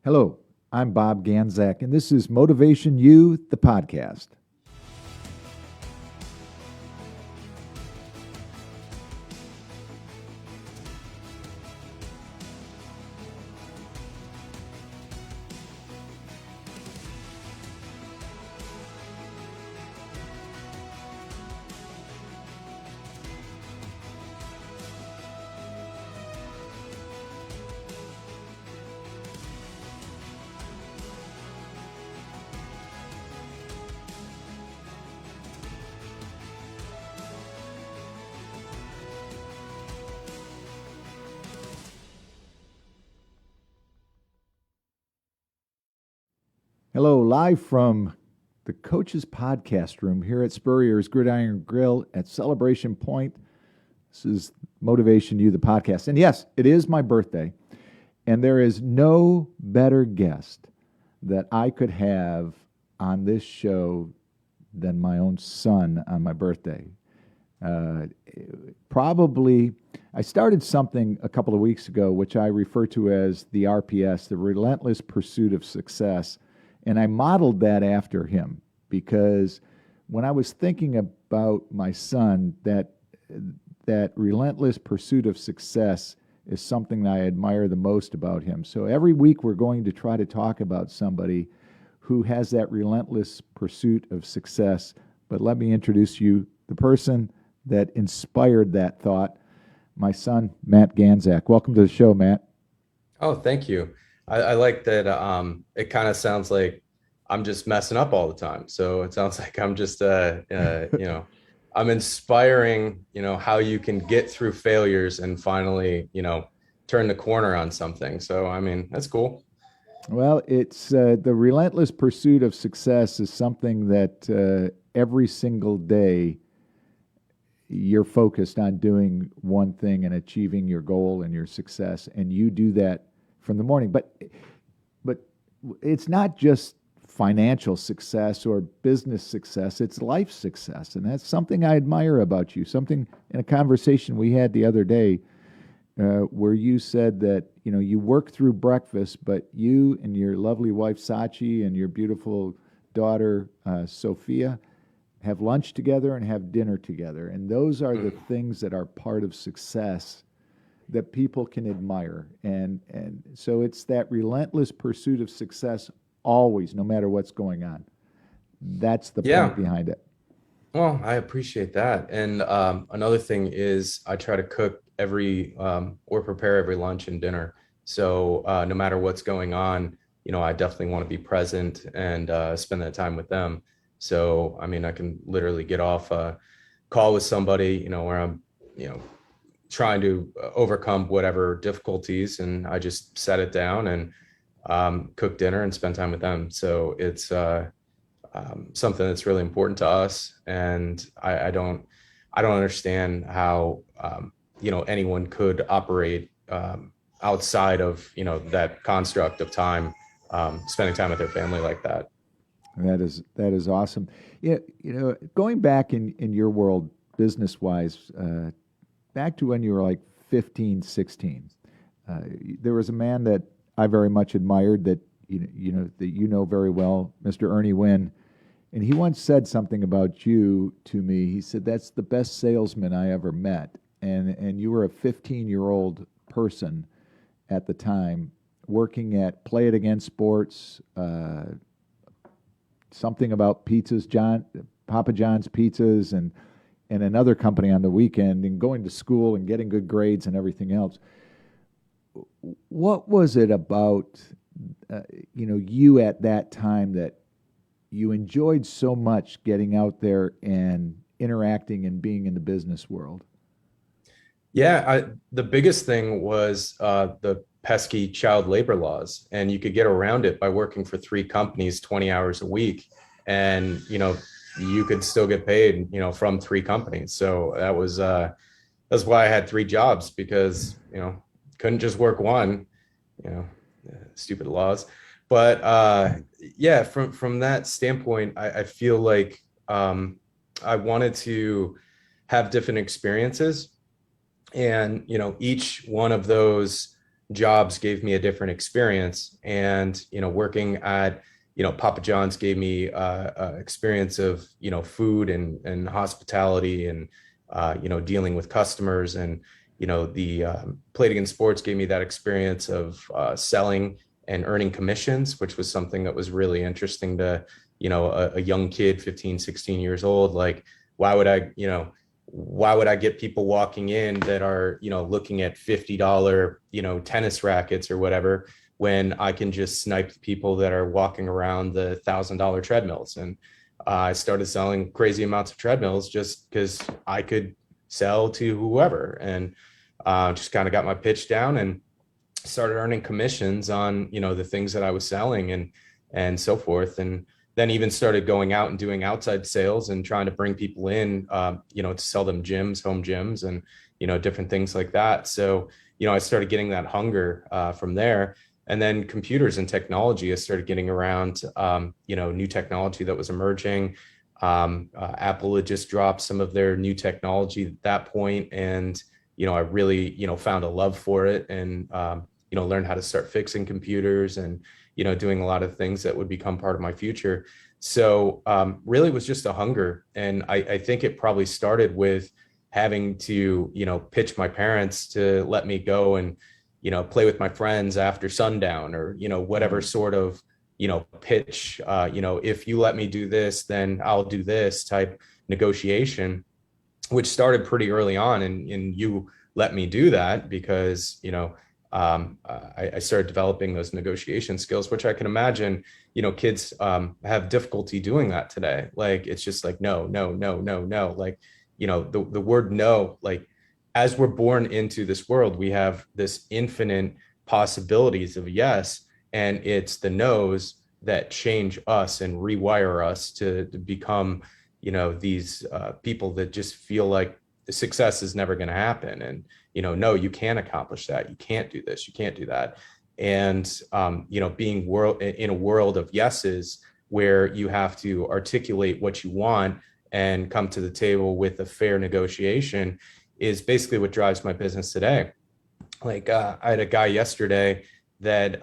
Hello, I'm Bob Ganzak, and this is Motivation U, the podcast. Hello, live from the Coach's Podcast Room here at Spurrier's Gridiron Grill at Celebration Point. This is Motivation U, the podcast. And yes, it is my birthday, and there is no better guest that I could have on this show than my own son on my birthday. Probably, I started something a couple of weeks ago, which I refer to as the RPS, the Relentless Pursuit of Success. And I modeled that after him because when I was thinking about my son, that relentless pursuit of success is something that I admire the most about him. So every week we're going to try to talk about somebody who has that relentless pursuit of success. But let me introduce you, the person that inspired that thought, my son, Matt Ganzak. Welcome to the show, Matt. Oh, thank you. I like that. It kind of sounds like I'm just messing up all the time. So it sounds like I'm just, I'm inspiring, how you can get through failures and finally, turn the corner on something. So, I mean, that's cool. Well, it's the relentless pursuit of success is something that every single day you're focused on doing one thing and achieving your goal and your success, and you do that from the morning. But it's not just financial success or business success, it's life success. And that's something I admire about you. Something in a conversation we had the other day where you said that, you work through breakfast, but you and your lovely wife, Sachi, and your beautiful daughter, Sophia, have lunch together and have dinner together. And those are the things that are part of success that people can admire. And so it's that relentless pursuit of success always, no matter what's going on. That's the point Yeah. behind it. Well, I appreciate that. And another thing is I try to cook or prepare every lunch and dinner. So no matter what's going on, I definitely want to be present and spend that time with them. So, I mean, I can literally get off a call with somebody, where I'm, trying to overcome whatever difficulties, and I just set it down and cook dinner and spend time with them. So it's something that's really important to us, and I don't understand how anyone could operate outside of that construct of time, spending time with their family like that. That is awesome. Yeah, going back in your world, business wise, back to when you were like 15, 16, there was a man that I very much admired that that very well, Mr. Ernie Wynn, and he once said something about you to me. He said that's the best salesman I ever met, and you were a 15-year-old person at the time working at Play It Again Sports. Something about pizzas, Papa John's pizzas, and another company on the weekend, and going to school and getting good grades and everything else. What was it about, you at that time that you enjoyed so much getting out there and interacting and being in the business world? Yeah, the biggest thing was the pesky child labor laws, and you could get around it by working for three companies 20 hours a week, and you could still get paid from three companies. So that's why I had three jobs, because couldn't just work one, you know stupid laws. But yeah, from that standpoint, I feel like I wanted to have different experiences, and each one of those jobs gave me a different experience. And, working at, Papa John's gave me experience of, food and hospitality and, dealing with customers. And, the Played Against Sports gave me that experience of selling and earning commissions, which was something that was really interesting to, a young kid, 15, 16 years old. Like, why would I get people walking in that are, looking at $50, tennis rackets or whatever, when I can just snipe the people that are walking around the $1,000 treadmills? And I started selling crazy amounts of treadmills just because I could sell to whoever, and just kind of got my pitch down and started earning commissions on, the things that I was selling, and so forth. And then even started going out and doing outside sales and trying to bring people in, to sell them gyms, home gyms, and, different things like that. So, I started getting that hunger from there. And then computers and technology, I started getting around, new technology that was emerging. Apple had just dropped some of their new technology at that point, and, I really, found a love for it, and, learned how to start fixing computers and, doing a lot of things that would become part of my future. So really it was just a hunger. And I think it probably started with having to, pitch my parents to let me go and, play with my friends after sundown, or, whatever sort of, pitch, if you let me do this, then I'll do this type negotiation, which started pretty early on. And you let me do that because, I started developing those negotiation skills, which I can imagine, kids have difficulty doing that today. Like, it's just like, no, no, no, no, no. Like, the word no, like, as we're born into this world, we have this infinite possibilities of yes. And it's the no's that change us and rewire us to become, these people that just feel like the success is never going to happen. And, no, you can't accomplish that. You can't do this. You can't do that. And, being in a world of yeses, where you have to articulate what you want and come to the table with a fair negotiation, is basically what drives my business today. Like, I had a guy yesterday that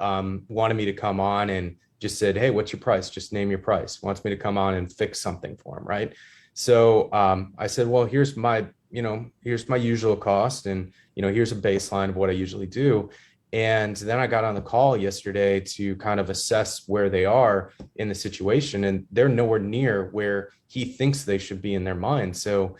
wanted me to come on and just said, "Hey, what's your price? Just name your price." Wants me to come on and fix something for him, right? So I said, "Well, here's my usual cost, and, here's a baseline of what I usually do." And then I got on the call yesterday to kind of assess where they are in the situation, and they're nowhere near where he thinks they should be in their mind. So,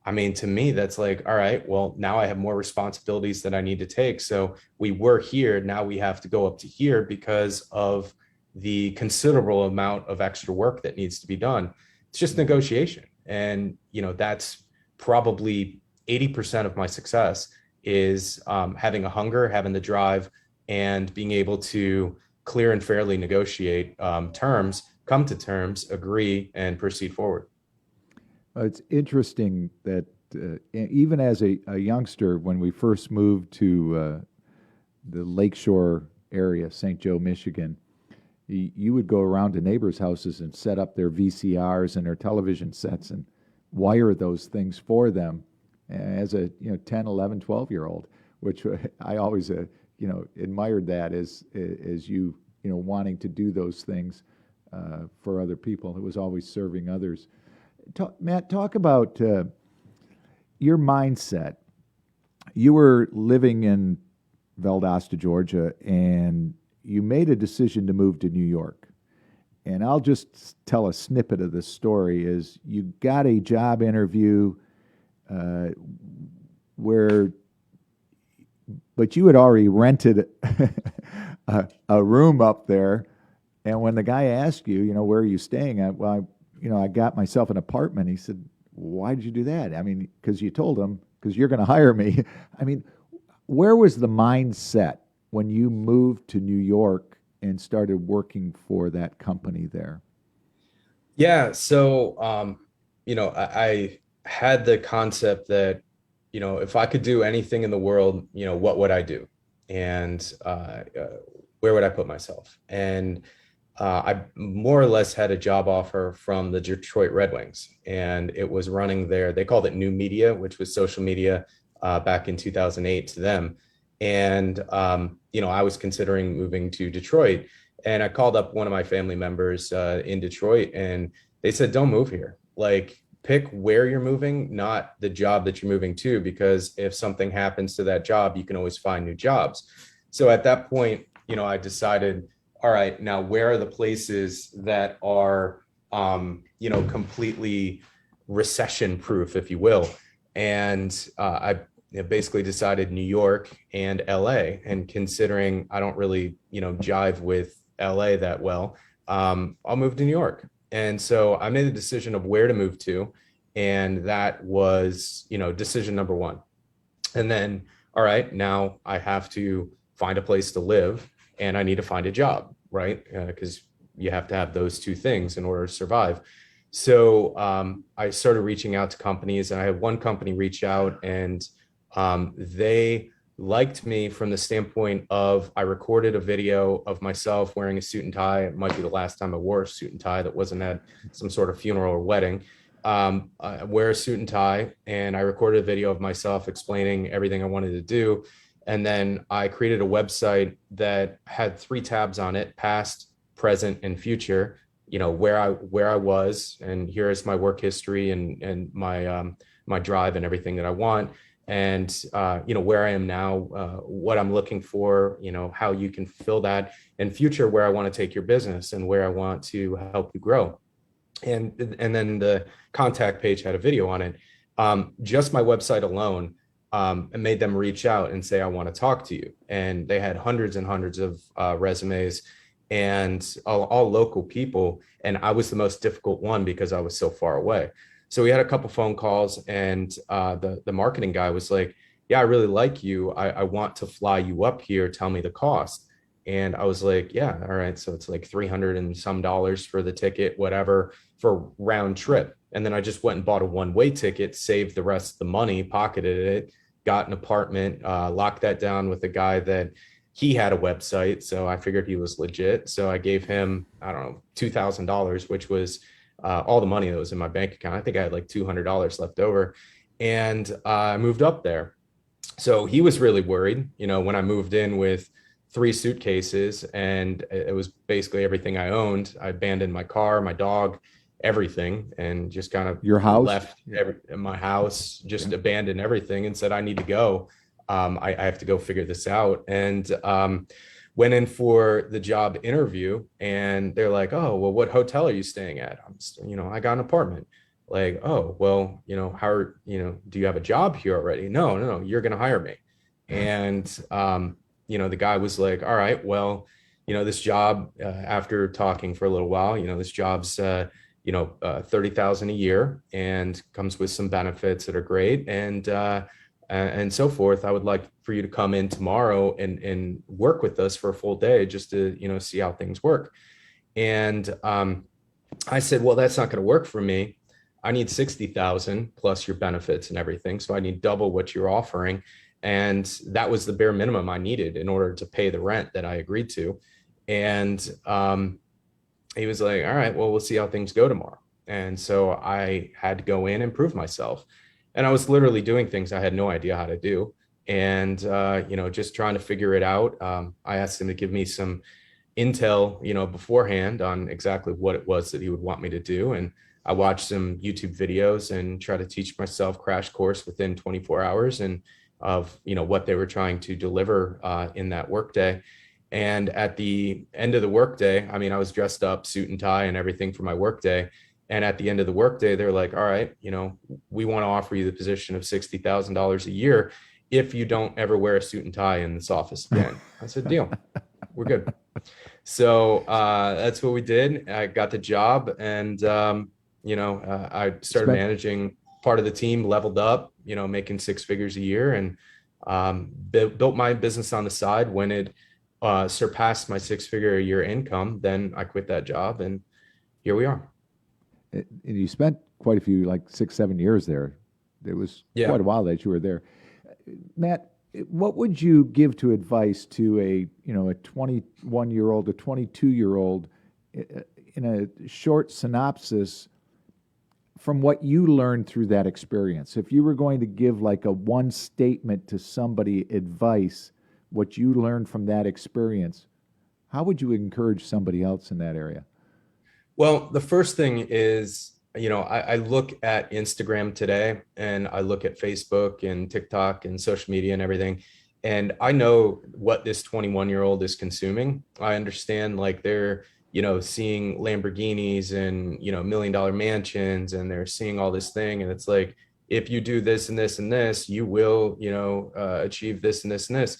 I mean, to me, that's like, all right, well, now I have more responsibilities that I need to take. So we were here, now we have to go up to here because of the considerable amount of extra work that needs to be done. It's just negotiation. And, that's probably 80% of my success, is having a hunger, having the drive, and being able to clear and fairly negotiate terms, come to terms, agree, and proceed forward. It's interesting that even as a youngster, when we first moved to the Lakeshore area, St. Joe, Michigan, you would go around to neighbors' houses and set up their VCRs and their television sets and wire those things for them as a 10, 11, 12 year old, which I always admired that as you wanting to do those things for other people. It was always serving others. Matt, talk about your mindset. You were living in Valdosta, Georgia, and you made a decision to move to New York. And I'll just tell a snippet of the story. Is you got a job interview but you had already rented a room up there. And when the guy asked you, where are you staying? I got myself an apartment. He said, why did you do that? I mean, because you told him, because you're going to hire me. I mean, where was the mindset when you moved to New York and started working for that company there? Yeah. So, I had the concept that, if I could do anything in the world, what would I do? And where would I put myself? And I more or less had a job offer from the Detroit Red Wings, and it was running there. They called it new media, which was social media back in 2008 to them. And, I was considering moving to Detroit. And I called up one of my family members in Detroit, and they said, don't move here. Like, pick where you're moving, not the job that you're moving to, because if something happens to that job, you can always find new jobs. So at that point, I decided, all right, now where are the places that are, completely recession proof, if you will? And I basically decided New York and LA. And considering I don't really, jive with LA that well, I'll move to New York. And so I made the decision of where to move to. And that was, decision number one. And then, all right, now I have to find a place to live and I need to find a job, right? Because you have to have those two things in order to survive. So I started reaching out to companies, and I had one company reach out, and they liked me from the standpoint of I recorded a video of myself wearing a suit and tie. It might be the last time I wore a suit and tie that wasn't at some sort of funeral or wedding. I wear a suit and tie, and I recorded a video of myself explaining everything I wanted to do. And then I created a website that had three tabs on it: past, present, and future. Where I was, and here is my work history and my drive and everything that I want, and where I am now, what I'm looking for, how you can fulfill that, and future, where I want to take your business and where I want to help you grow. And then the contact page had a video on it. Just my website alone, and made them reach out and say, I want to talk to you. And they had hundreds and hundreds of resumes, and all local people. And I was the most difficult one because I was so far away. So we had a couple phone calls, and the marketing guy was like, yeah, I really like you. I want to fly you up here. Tell me the cost. And I was like, yeah, all right. So it's like 300 and some dollars for the ticket, whatever, for round trip. And then I just went and bought a one-way ticket, saved the rest of the money, pocketed it, got an apartment, locked that down with a guy that he had a website. So I figured he was legit. So I gave him, I don't know, $2,000, which was all the money that was in my bank account. I think I had like $200 left over. And I moved up there. So he was really worried, when I moved in with three suitcases, and it was basically everything I owned. I abandoned my car, my dog, everything, and just kind of Your house? left my house, just abandoned everything, and said, I need to go. I have to go figure this out. And went in for the job interview, and they're like, oh, well, what hotel are you staying at? I got an apartment. Like, oh, well, do you have a job here already? No, no, no, you're going to hire me. And the guy was like, all right, well, this job, after talking for a little while, this job's, 30,000 a year and comes with some benefits that are great. And so forth. I would like for you to come in tomorrow and work with us for a full day just to, see how things work. And I said, well, that's not going to work for me. I need 60,000 plus your benefits and everything. So I need double what you're offering. And that was the bare minimum I needed in order to pay the rent that I agreed to. And he was like, all right, well, we'll see how things go tomorrow. And so I had to go in and prove myself. And I was literally doing things I had no idea how to do. And, just trying to figure it out. I asked him to give me some intel, beforehand on exactly what it was that he would want me to do. And I watched some YouTube videos and try to teach myself crash course within 24 hours and of, what they were trying to deliver in that workday. And at the end of the workday, I mean, I was dressed up, suit and tie and everything for my workday. And at the end of the workday, they're like, all right, we want to offer you the position of $60,000 a year if you don't ever wear a suit and tie in this office again. I said, deal, we're good. So that's what we did. I got the job, and I started managing part of the team, leveled up, making six figures a year, and built my business on the side. When it surpassed my six-figure a year income, then I quit that job, and here we are. And you spent quite a few, like 6, 7 years there. It was quite a while that you were there. Matt, what would you give to advice to a 21-year-old, a 22-year-old, in a short synopsis from what you learned through that experience? If you were going to give like a one statement to somebody advice what you learned from that experience, how would you encourage somebody else in that area? Well, the first thing is, I look at Instagram today and I look at Facebook and TikTok and social media and everything. And I know what this 21-year-old is consuming. I understand like they're, seeing Lamborghinis and, $1 million mansions, and they're seeing all this thing. And it's like, if you do this and this and this, you will, achieve this and this and this.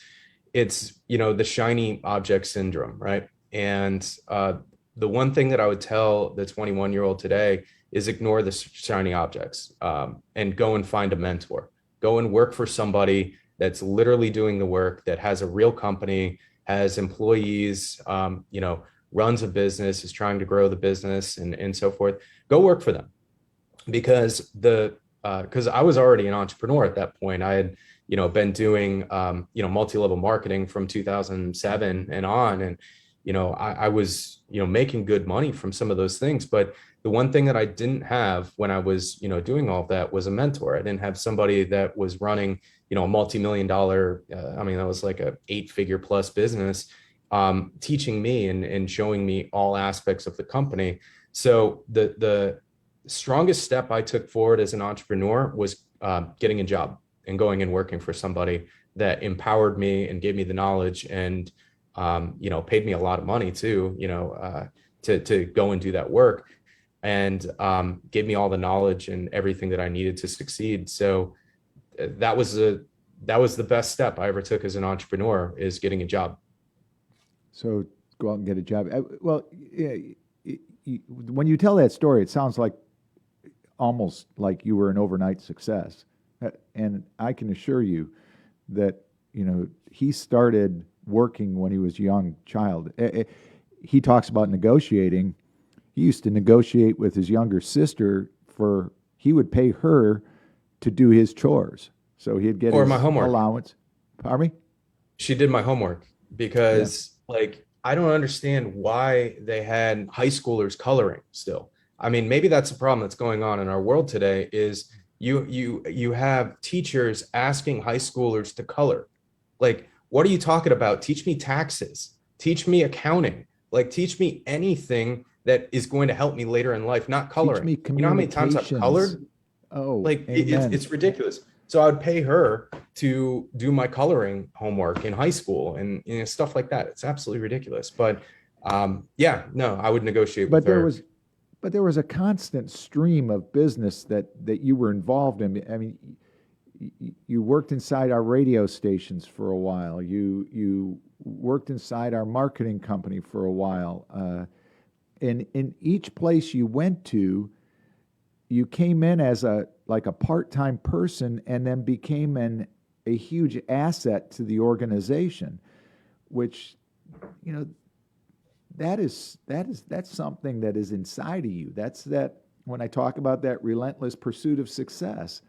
It's, the shiny object syndrome, right? And the one thing that I would tell the 21-year-old today is ignore the shiny objects, and go and find a mentor. Go and work for somebody that's literally doing the work, that has a real company, has employees, runs a business, is trying to grow the business, and so forth. Go work for them, because because I was already an entrepreneur at that point. I had been doing multi-level marketing from 2007 and on, and I was making good money from some of those things. But the one thing that I didn't have when I was doing all of that was a mentor. I didn't have somebody that was running a multi-million dollar, that was like a 8-figure plus business, teaching me and showing me all aspects of the company. So the strongest step I took forward as an entrepreneur was getting a job and going and working for somebody that empowered me and gave me the knowledge, and paid me a lot of money too, to go and do that work, and gave me all the knowledge and everything that I needed to succeed. So that was the best step I ever took as an entrepreneur, is getting a job. So go out and get a job. Well, yeah, when you tell that story, it sounds like almost like you were an overnight success. And I can assure you that, he started working when he was a young child. He talks about negotiating. He used to negotiate with his younger sister he would pay her to do his chores. So he'd get Or his my homework. allowance. Pardon me? She did my homework, because like, I don't understand why they had high schoolers coloring still. I mean, maybe that's a problem that's going on in our world today, is you have teachers asking high schoolers to color. Like, what are you talking about? Teach me taxes, teach me accounting, like teach me anything that is going to help me later in life, not coloring. Teach me You know how many times I've communications. colored? Oh, Like amen. it's ridiculous. So I would pay her to do my coloring homework in high school, and stuff like that. It's absolutely ridiculous. But yeah, no, I would negotiate But with there her. was but there was a constant stream of business that you were involved in. I mean, you worked inside our radio stations for a while. You worked inside our marketing company for a while. And in each place you went to, you came in as a part-time person, and then became a huge asset to the organization, which, you know, that's something that is inside of you. That's that when I talk about that relentless pursuit of success,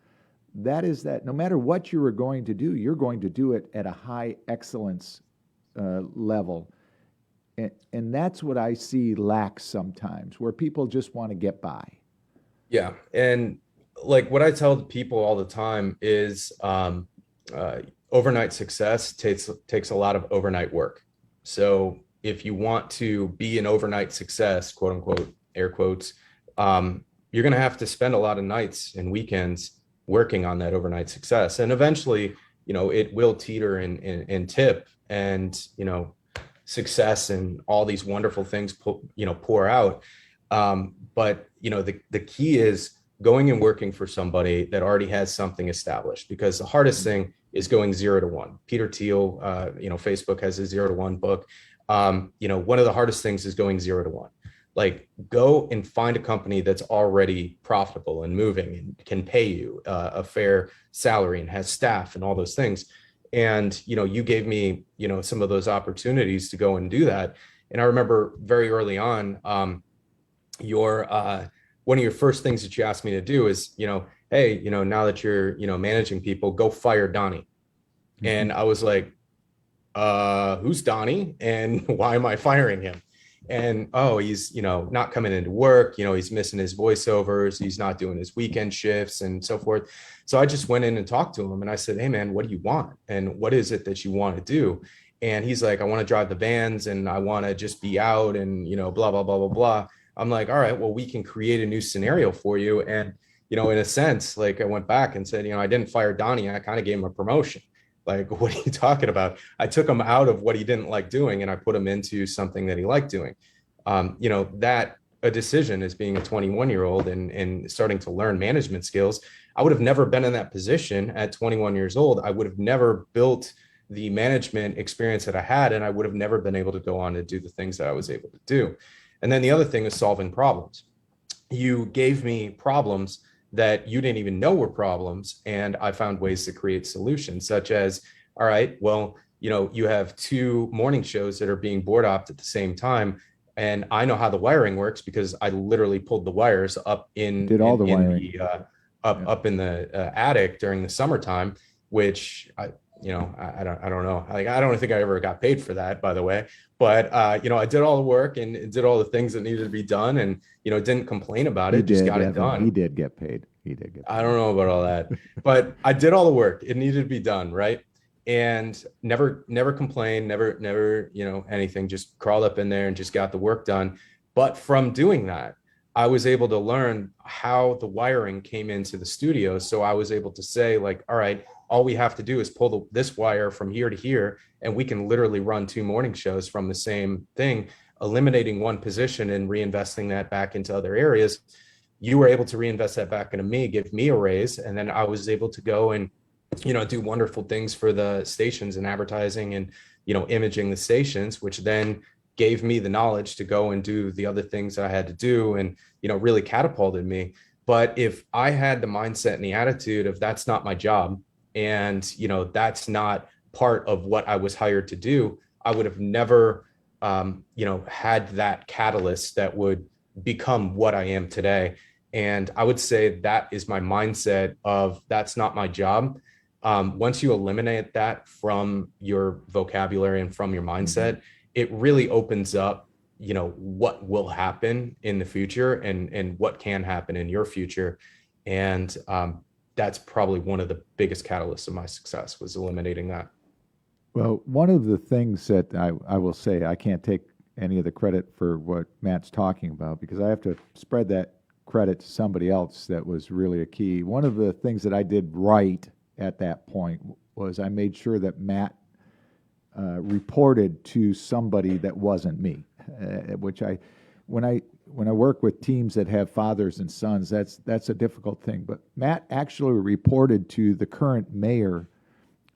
that is that no matter what you are going to do, you're going to do it at a high excellence level. And that's what I see lacks sometimes, where people just want to get by. Yeah, and like what I tell people all the time is, overnight success takes a lot of overnight work. So if you want to be an overnight success, quote unquote, air quotes, you're going to have to spend a lot of nights and weekends working on that overnight success, and eventually, it will teeter and tip, and success and all these wonderful things pour out. But the key is going and working for somebody that already has something established, because the hardest thing is going 0 to 1. Peter Thiel, Facebook has a 0 to 1 book. One of the hardest things is going 0 to 1. Like, go and find a company that's already profitable and moving and can pay you a fair salary and has staff and all those things. And you gave me some of those opportunities to go and do that. And I remember very early on, your one of your first things that you asked me to do is, hey, now that you're managing people, go fire Donnie. Mm-hmm. And I was like, who's Donnie and why am I firing him? And oh, he's, not coming into work, he's missing his voiceovers, he's not doing his weekend shifts and so forth. So I just went in and talked to him and I said, hey man, what do you want? And what is it that you want to do? And he's like, I want to drive the vans and I want to just be out and, blah, blah, blah, blah, blah. I'm like, all right, well, we can create a new scenario for you. And, in a sense, like I went back and said, I didn't fire Donnie. I kind of gave him a promotion. Like, what are you talking about? I took him out of what he didn't like doing and I put him into something that he liked doing. That a decision as being a 21-year-old and starting to learn management skills. I would have never been in that position at 21 years old. I would have never built the management experience that I had, and I would have never been able to go on to do the things that I was able to do. And then the other thing is solving problems. You gave me problems that you didn't even know were problems, and I found ways to create solutions, such as, all right, well, you have two morning shows that are being board opped at the same time, and I know how the wiring works because I literally pulled the wires up Did all the wiring. up in the attic during the summertime, which I don't know. Like, I don't think I ever got paid for that, by the way. But I did all the work and did all the things that needed to be done, and didn't complain about it. Just got it done. He did get paid. He did get paid. I don't know about all that, but I did all the work. It needed to be done, right? And never complained, never anything. Just crawled up in there and just got the work done. But from doing that, I was able to learn how the wiring came into the studio. So I was able to say, like, all right, all we have to do is pull this wire from here to here, and we can literally run two morning shows from the same thing, eliminating one position and reinvesting that back into other areas. You were able to reinvest that back into me, give me a raise, and then I was able to go and do wonderful things for the stations and advertising and imaging the stations, which then gave me the knowledge to go and do the other things I had to do, and really catapulted me. But if I had the mindset and the attitude of that's not my job, and that's not part of what I was hired to do, I would have never had that catalyst that would become what I am today. And I would say that is my mindset of that's not my job. Once you eliminate that from your vocabulary and from your mindset, it really opens up what will happen in the future and what can happen in your future. And that's probably one of the biggest catalysts of my success, was eliminating that. Well, one of the things that I will say, I can't take any of the credit for what Matt's talking about because I have to spread that credit to somebody else that was really a key. One of the things that I did right at that point was I made sure that Matt reported to somebody that wasn't me, which when I work with teams that have fathers and sons, that's a difficult thing. But Matt actually reported to the current mayor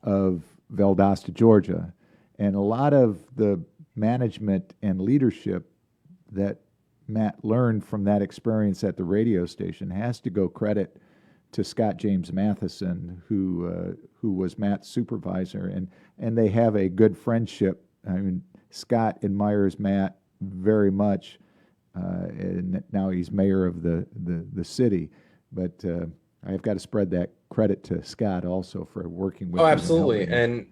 of Valdosta, Georgia, and a lot of the management and leadership that Matt learned from that experience at the radio station has to go credit to Scott James Matheson, who was Matt's supervisor, and they have a good friendship. I mean, Scott admires Matt very much, and now he's mayor of the city. But I've got to spread that credit to Scott also for working with. Oh, absolutely. And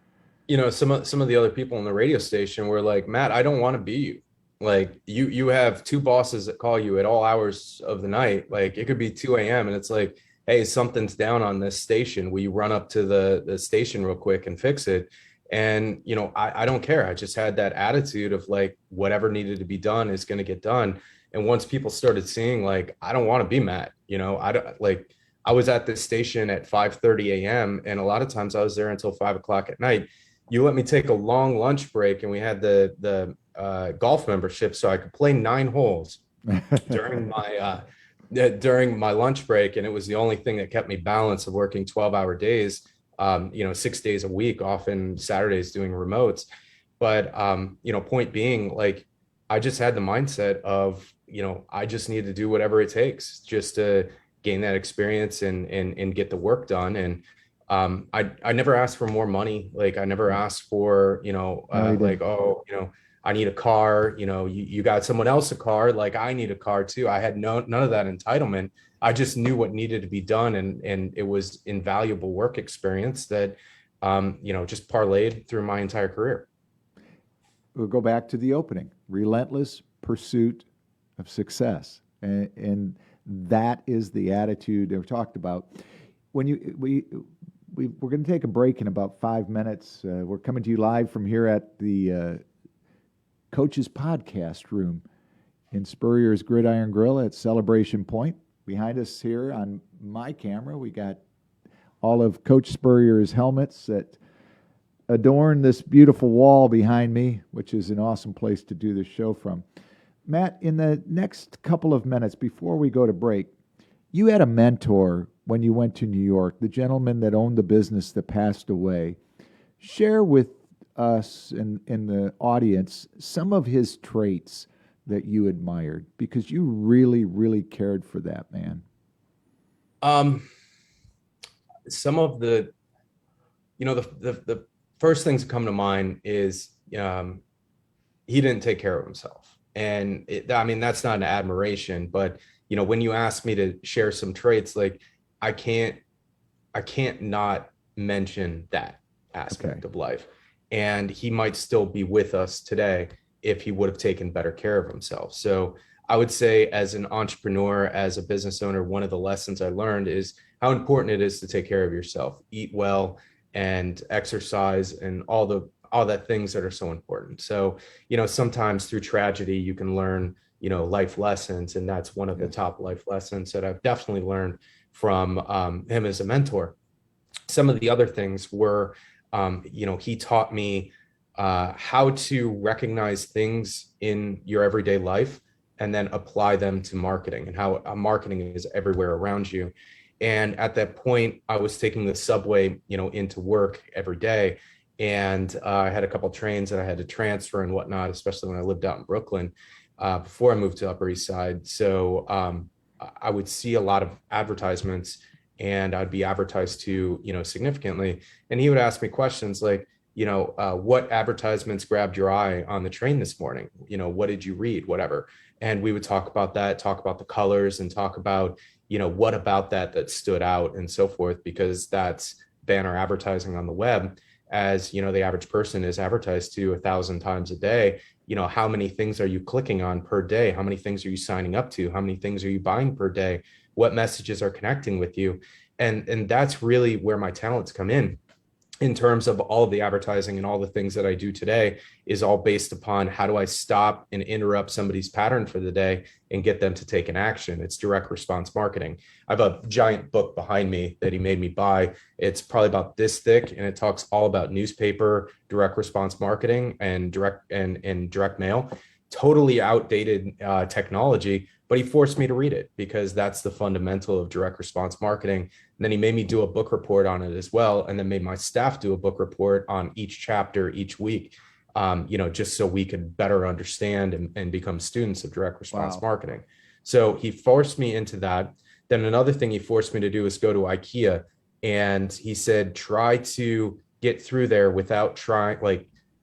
some of the other people on the radio station were like, Matt, I don't want to be you. Like, you have two bosses that call you at all hours of the night. Like, it could be 2 a.m. and it's like, hey, something's down on this station. Will you run up to the station real quick and fix it? And, I don't care. I just had that attitude of like, whatever needed to be done is going to get done. And once people started seeing, like, I don't want to be Matt, I don't like, I was at this station at 5:30 a.m. and a lot of times I was there until 5 o'clock at night. You let me take a long lunch break, and we had the golf membership, so I could play 9 holes during my lunch break, and it was the only thing that kept me balanced of working 12-hour days, 6 days a week, often Saturdays doing remotes. But point being, like, I just had the mindset of I just need to do whatever it takes just to gain that experience and get the work done. And I never asked for more money. Like, I never asked for like, oh, I need a car, you got someone else a car, like I need a car too. I had none of that entitlement. I just knew what needed to be done, and it was invaluable work experience that just parlayed through my entire career. We'll go back to the opening. Relentless pursuit of success. And that is the attitude that we talked about. When we're going to take a break in about 5 minutes. We're coming to you live from here at the Coach's Podcast Room in Spurrier's Gridiron Grill at Celebration Point. Behind us here on my camera, we got all of Coach Spurrier's helmets that adorn this beautiful wall behind me, which is an awesome place to do this show from. Matt, in the next couple of minutes before we go to break, you had a mentor when you went to New York, the gentleman that owned the business that passed away. Share with us and the audience some of his traits that you admired, because you really, really cared for that man. Some of the, the first things that come to mind is he didn't take care of himself. And that's not an admiration, but when you ask me to share some traits, like I can't not mention that aspect of life. And he might still be with us today if he would have taken better care of himself. So I would say, as an entrepreneur, as a business owner, one of the lessons I learned is how important it is to take care of yourself, eat well, and exercise, and all that things that are so important. So, sometimes through tragedy, you can learn, life lessons. And that's one of the top life lessons that I've definitely learned from him as a mentor. Some of the other things were, he taught me how to recognize things in your everyday life and then apply them to marketing, and how marketing is everywhere around you. And at that point, I was taking the subway, into work every day. And I had a couple of trains that I had to transfer and whatnot, especially when I lived out in Brooklyn before I moved to Upper East Side. So I would see a lot of advertisements, and I'd be advertised to, significantly. And he would ask me questions like, what advertisements grabbed your eye on the train this morning? What did you read? Whatever. And we would talk about that, talk about the colors, and talk about, what about that stood out, and so forth, because that's banner advertising on the web. As the average person is advertised to 1,000 times a day. How many things are you clicking on per day? How many things are you signing up to? How many things are you buying per day? What messages are connecting with you? And that's really where my talents come in terms of all of the advertising, and all the things that I do today is all based upon how do I stop and interrupt somebody's pattern for the day and get them to take an action. It's direct response marketing. I have a giant book behind me that he made me buy. It's probably about this thick, and it talks all about newspaper, direct response marketing, and direct mail. Totally outdated technology, but he forced me to read it because that's the fundamental of direct response marketing. And then he made me do a book report on it as well, and then made my staff do a book report on each chapter each week, just so we could better understand and become students of direct response marketing. So he forced me into that. Then another thing he forced me to do is go to IKEA, and he said, try to get through there without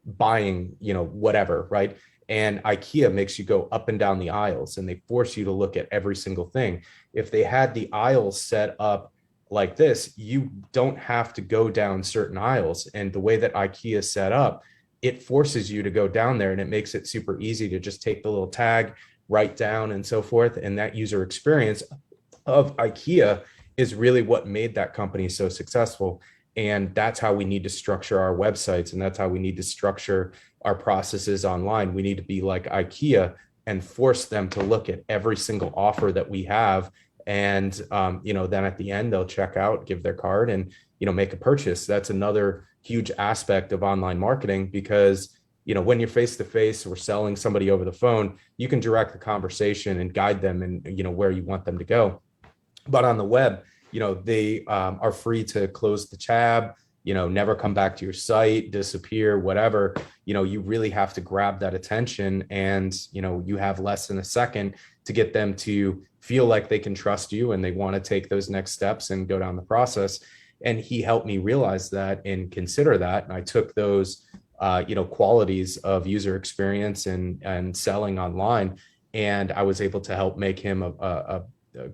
buying, whatever, right? And IKEA makes you go up and down the aisles, and they force you to look at every single thing. If they had the aisles set up like this, you don't have to go down certain aisles. And the way that IKEA is set up, it forces you to go down there, and it makes it super easy to just take the little tag, write down, and so forth. And that user experience of IKEA is really what made that company so successful. And that's how we need to structure our websites, and that's how we need to structure our processes online. We need to be like IKEA and force them to look at every single offer that we have. And, then at the end, they'll check out, give their card, and, make a purchase. That's another huge aspect of online marketing, because, when you're face to face or selling somebody over the phone, you can direct the conversation and guide them and, where you want them to go. But on the web, they are free to close the tab, never come back to your site, disappear, whatever. You really have to grab that attention, and, you have less than a second to get them to feel like they can trust you and they want to take those next steps and go down the process. And he helped me realize that and consider that. And I took those, qualities of user experience and selling online, and I was able to help make him a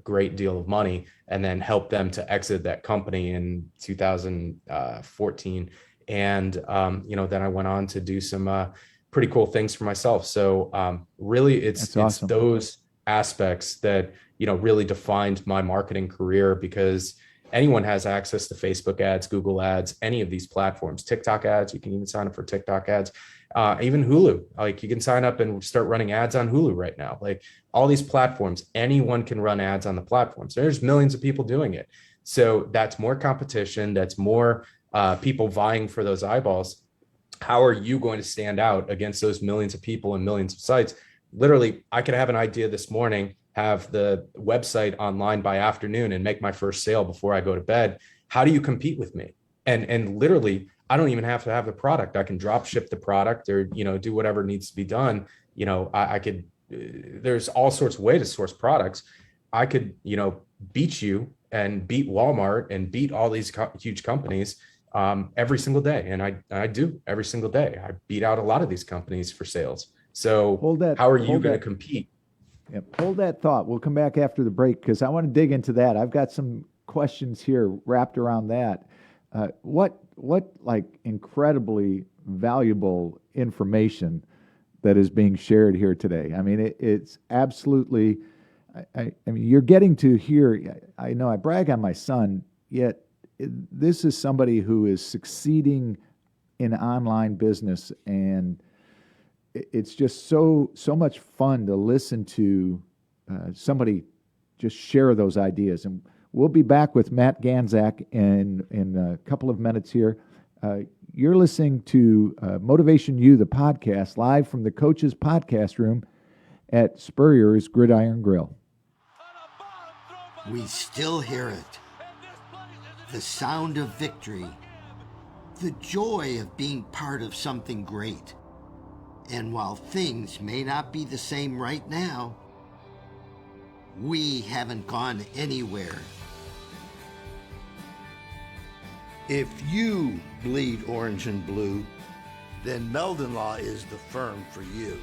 great deal of money, and then help them to exit that company in 2014. And, then I went on to do some pretty cool things for myself. So really, That's it's awesome. those aspects that really defined my marketing career, because anyone has access to Facebook ads, Google ads, any of these platforms, TikTok ads. You can even sign up for TikTok ads. Even Hulu, like you can sign up and start running ads on Hulu right now. Like all these platforms, anyone can run ads on the platforms. There's millions of people doing it. So that's more competition. That's more people vying for those eyeballs. How are you going to stand out against those millions of people and millions of sites? Literally, I could have an idea this morning, have the website online by afternoon, and make my first sale before I go to bed. How do you compete with me? And literally, I don't even have to have the product. I can drop ship the product, or do whatever needs to be done. I could. There's all sorts of ways to source products. I could beat you and beat Walmart and beat all these huge companies every single day. And I do every single day. I beat out a lot of these companies for sales. So how are you going to compete? Yep. Hold that thought. We'll come back after the break because I want to dig into that. I've got some questions here wrapped around that. What like incredibly valuable information that is being shared here today. I mean, it's absolutely. I mean, you're getting to hear. I know I brag on my son, yet this is somebody who is succeeding in online business, and it's just so much fun to listen to somebody just share those ideas. And we'll be back with Matt Ganzak in a couple of minutes here. You're listening to Motivation U, the podcast, live from the Coach's Podcast Room at Spurrier's Gridiron Grill. We still hear it. The sound of victory. The joy of being part of something great. And while things may not be the same right now, we haven't gone anywhere. If you bleed orange and blue, then Meldon Law is the firm for you.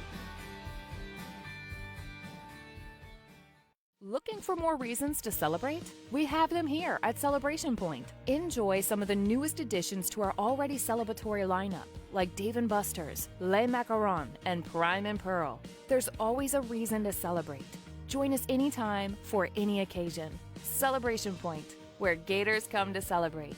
Looking for more reasons to celebrate? We have them here at Celebration Point. Enjoy some of the newest additions to our already celebratory lineup, like Dave & Buster's, Les Macarons, and Prime and Pearl. There's always a reason to celebrate. Join us anytime for any occasion. Celebration Point, where Gators come to celebrate.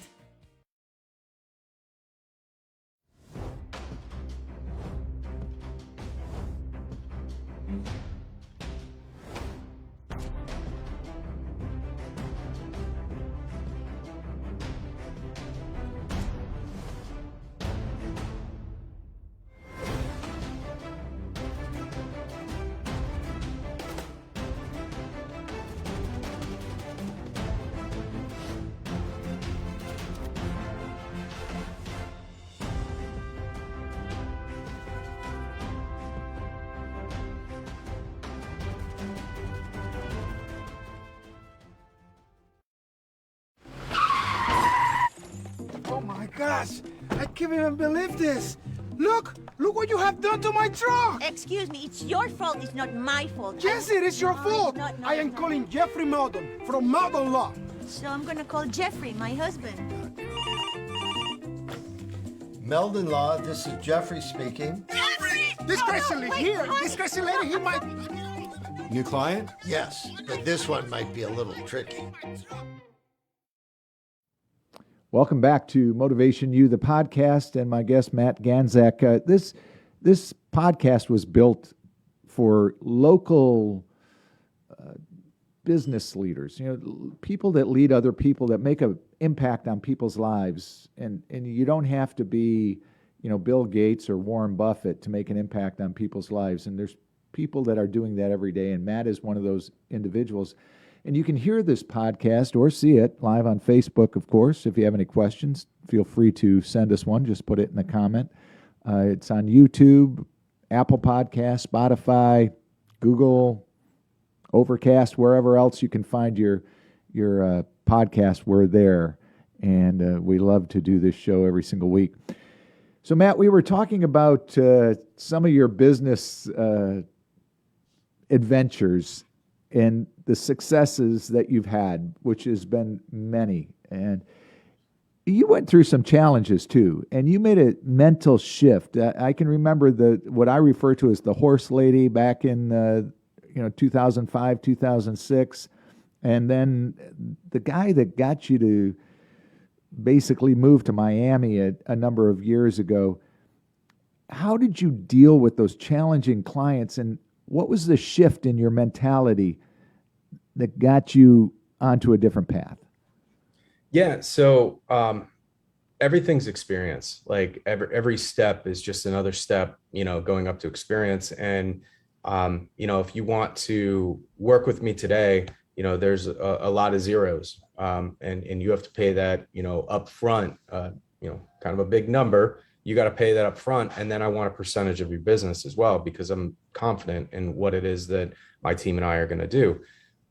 Oh my gosh, I can't even believe this. Look what you have done to my truck. Excuse me, it's your fault, it's not my fault. Yes, it is your fault. I am calling Jeffrey Meldon from Meldon Law. So I'm gonna call Jeffrey, my husband. Meldon Law, this is Jeffrey speaking. Jeffrey! This crazy lady here, this crazy lady, he might... New client? Yes, but this one might be a little tricky. Welcome back to Motivation U, the podcast, and my guest, Matt Ganzak. This podcast was built for local business leaders, people that lead other people, that make an impact on people's lives. And you don't have to be, Bill Gates or Warren Buffett to make an impact on people's lives. And there's people that are doing that every day, and Matt is one of those individuals. And you can hear this podcast or see it live on Facebook, of course. If you have any questions, feel free to send us one. Just put it in the comment. It's on YouTube, Apple Podcasts, Spotify, Google, Overcast, wherever else you can find your podcast. We're there, and we love to do this show every single week. So, Matt, we were talking about some of your business adventures and the successes that you've had, which has been many. And You went through some challenges too, and you made a mental shift. I can remember what I refer to as the horse lady back in 2005, 2006, and then the guy that got you to basically move to Miami a number of years ago. How did you deal with those challenging clients, and what was the shift in your mentality that got you onto a different path? Yeah. So everything's experience. Like every step is just another step, going up to experience. And if you want to work with me today, there's a lot of zeros, and you have to pay that, up front, kind of a big number. You got to pay that up front. And then I want a percentage of your business as well, because I'm confident in what it is that my team and I are going to do.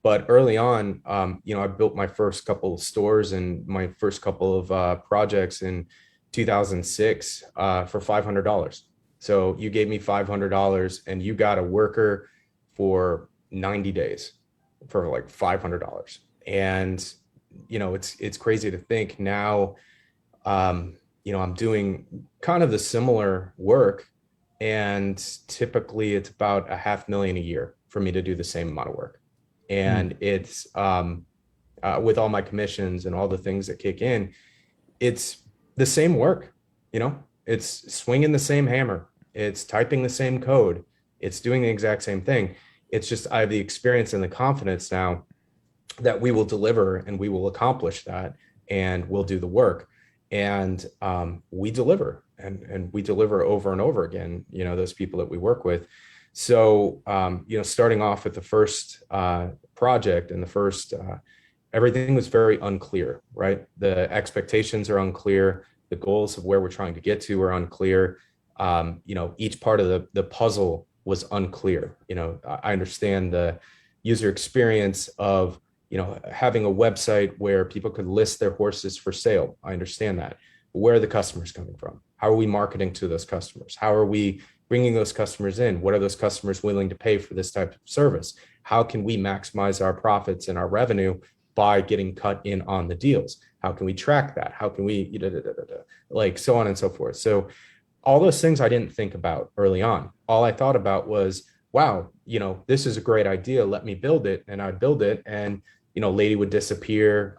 But early on, I built my first couple of stores and my first couple of projects in 2006 for $500. So you gave me $500 and you got a worker for 90 days for like $500. And, it's crazy to think now, I'm doing kind of the similar work, and typically it's about $500,000 a year for me to do the same amount of work. And it's with all my commissions and all the things that kick in, it's the same work. It's swinging the same hammer, it's typing the same code, it's doing the exact same thing. It's just I have the experience and the confidence now that we will deliver and we will accomplish that, and we'll do the work. And we deliver, and we deliver over and over again, those people that we work with. So, starting off with the first project and the first, everything was very unclear, right? The expectations are unclear. The goals of where we're trying to get to are unclear. Each part of the puzzle was unclear. I understand the user experience of, having a website where people could list their horses for sale. I understand that. But where are the customers coming from? How are we marketing to those customers? How are we bringing those customers in? What are those customers willing to pay for this type of service? How can we maximize our profits and our revenue by getting cut in on the deals? How can we track that? How can we, like so on and so forth. So all those things I didn't think about early on. All I thought about was, wow, this is a great idea. Let me build it. And I'd build it, and, lady would disappear.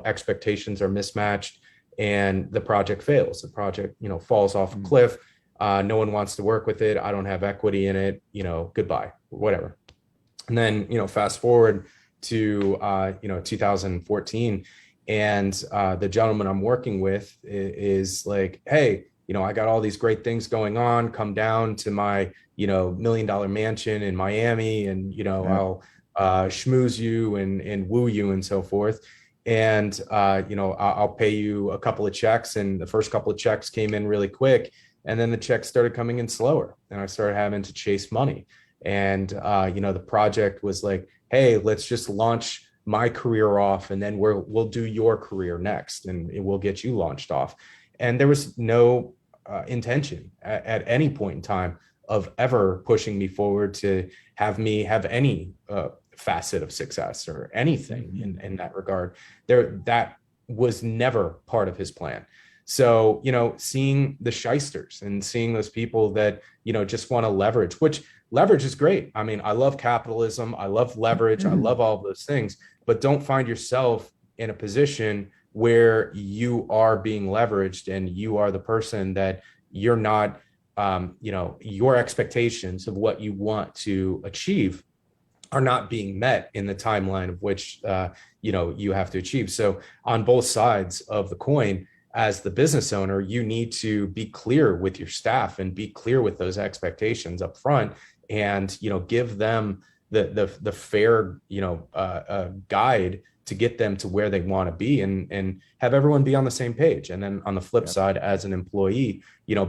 Expectations are mismatched, and the project fails. The project, falls off a cliff. No one wants to work with it. I don't have equity in it, goodbye, whatever. And then, fast forward to, 2014, and the gentleman I'm working with is like, hey, I got all these great things going on. Come down to my, $1 million mansion in Miami, and, I'll schmooze you and woo you and so forth. And, I'll pay you a couple of checks. And the first couple of checks came in really quick. And then the checks started coming in slower, and I started having to chase money. And, the project was like, hey, let's just launch my career off, and then we'll do your career next, and it will get you launched off. And there was no intention at any point in time of ever pushing me forward to have me have any facet of success or anything in that regard. That was never part of his plan. So, seeing the shysters and seeing those people that, just want to leverage, which leverage is great. I mean, I love capitalism. I love leverage. I love all of those things, but don't find yourself in a position where you are being leveraged and you are the person that you're not, your expectations of what you want to achieve are not being met in the timeline of which, you have to achieve. So on both sides of the coin, as the business owner, you need to be clear with your staff and be clear with those expectations up front, and, give them the fair, guide to get them to where they want to be, and have everyone be on the same page. And then on the flip side, as an employee,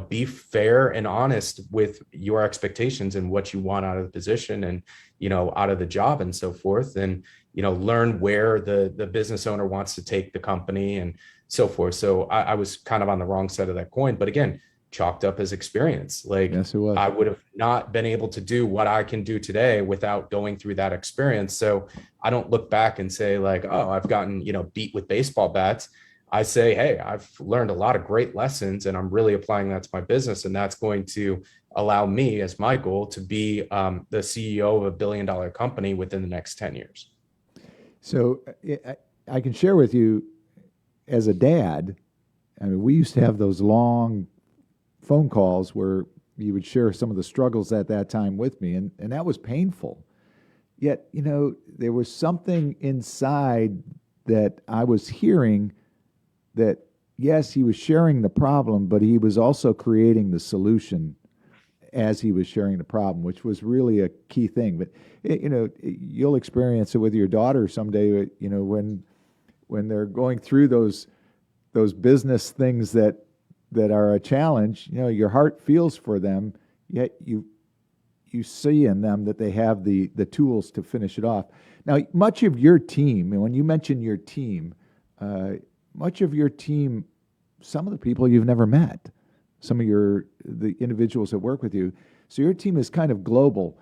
be fair and honest with your expectations and what you want out of the position and, out of the job and so forth. And, learn where the business owner wants to take the company and so forth. So I was kind of on the wrong side of that coin, but again, chalked up as experience. Like, yes, it was. I would have not been able to do what I can do today without going through that experience. So I don't look back and say like, oh, I've gotten, beat with baseball bats. I say, hey, I've learned a lot of great lessons and I'm really applying that to my business. And that's going to allow me as my goal to be the CEO of a billion-dollar company within the next 10 years. So I can share with you, as a dad, I mean, we used to have those long phone calls where you would share some of the struggles at that time with me, and that was painful. Yet, there was something inside that I was hearing that, yes, he was sharing the problem, but he was also creating the solution as he was sharing the problem, which was really a key thing. But, you'll experience it with your daughter someday, when they're going through those business things that are a challenge, your heart feels for them, yet you see in them that they have the tools to finish it off. Now, much of your team, and when you mention your team, much of your team, some of the people you've never met, some of the individuals that work with you. So your team is kind of global.